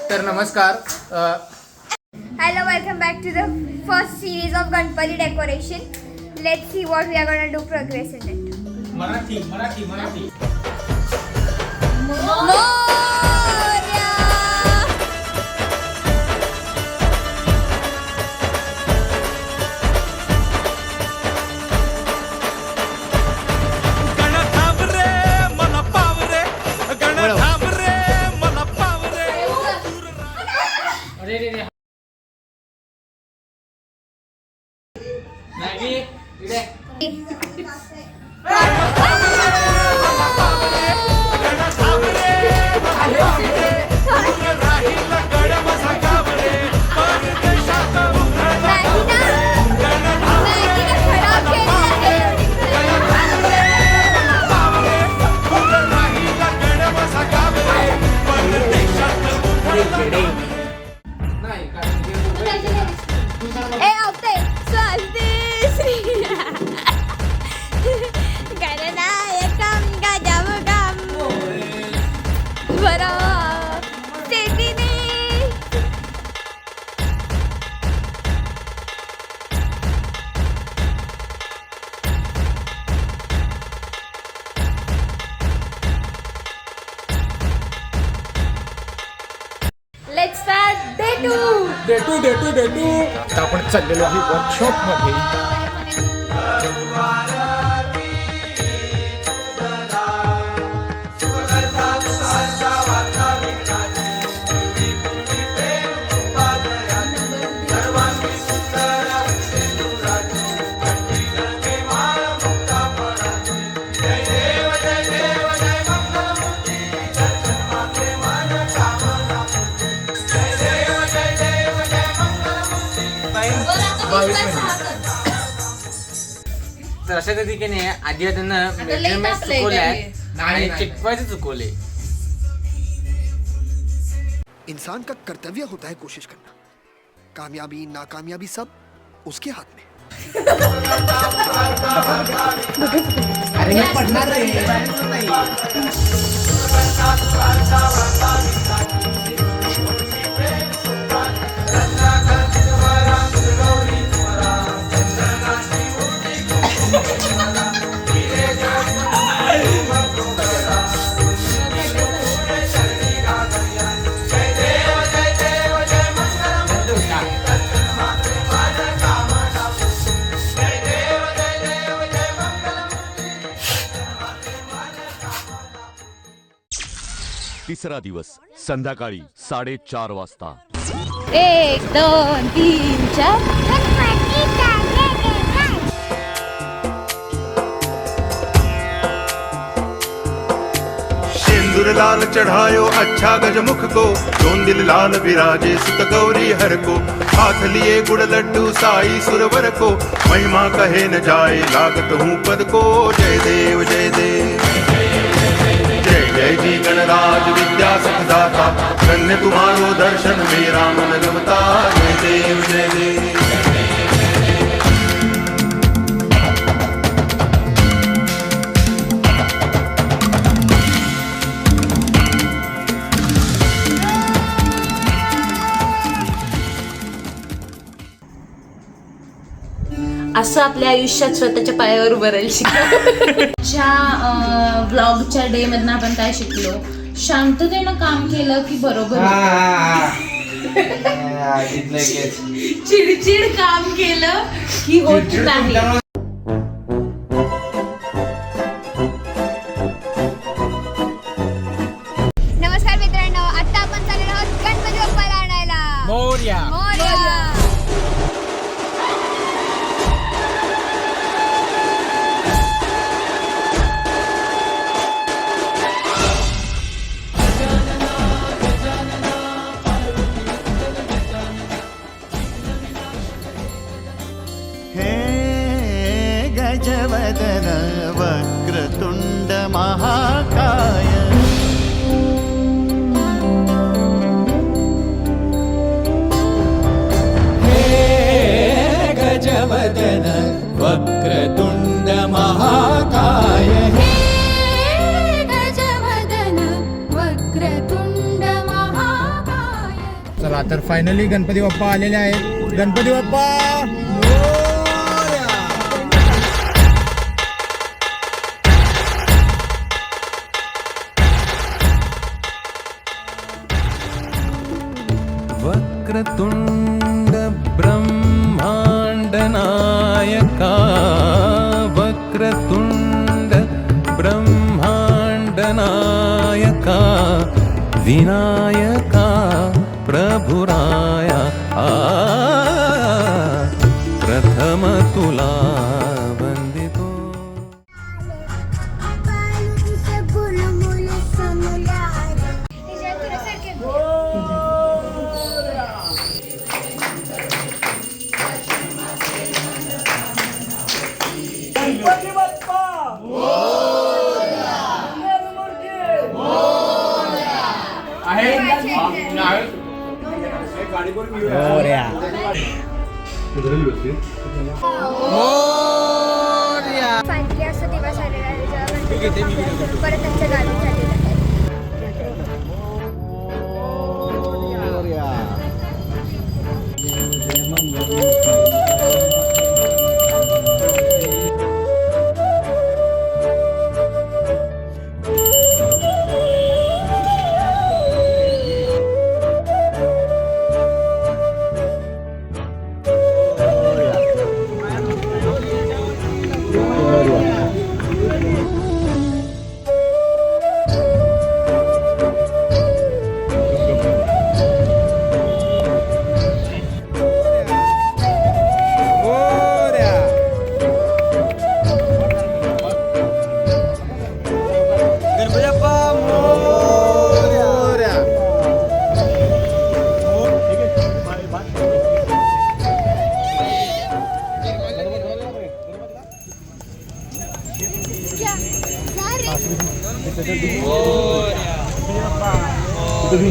तर नमस्कार. Hello, welcome back to the first series of Ganpati decoration. Let's see what we are gonna do progress in it. Marathi. Moria! Let's start day 2. आता आपण चाललेलो आहे workshop मध्ये. तर अशा तरीकेने आधी त्यांना मेजरमेंट चुकवले आणि चिकवायचं चुकवले. इंसान का कर्तव्य होता है कोशिश करना. कामयाबी नाकामयाबी सब उसके हाथ में. अरे हे पडणार रे. तिसरा दिवस संध्याकाळी 4:30 वाजता. 1, 2, 3, 4. सिंदूर लाल चढ़ायो अच्छा गजमुख को, दोन दिल लाल विराजे सुत गौरी हर को. हाथ लिए गुड़ लड्डू साई सुरवर को, महिमा कहे न जाए लागत हूँ पद को. जय देव जय देव जय जय जी गणराज विद्या सुखदाता, धन्य तुम्हारो दर्शन मेरा मन रमता. जय देव जय देव. असं आपल्या आयुष्यात स्वतःच्या पायावर उभं राहील शिकलो. व्लॉगच्या डे मधनं आपण काय शिकलो? शांततेनं काम केलं की बरोबर चिडचिड काम केलं की होत नाही. नमस्कार मित्रांनो, आता आपण चाललेलो आहोत गणपती बाप्पाला आणायला. मोरया. गजवदन वक्रतुंड महाकाय. गजवदन वक्रतुंड महाकाय. गजवदन वक्रतुंड महाकाय. चला तर फायनली गणपती बाप्पा आलेले आहेत. गणपती बाप्पा मोरया. वक्रतुंड ब्रह्मांड नायका वक्रतुंड ब्रह्मांड नायका विनायका प्रभुराया प्रथम तुला वंदितो. फायनली असा दिवस आलेला आहे जेव्हा गणपती बाप्पा परत त्यांच्या गावी झालेलं आहे. तुम्ही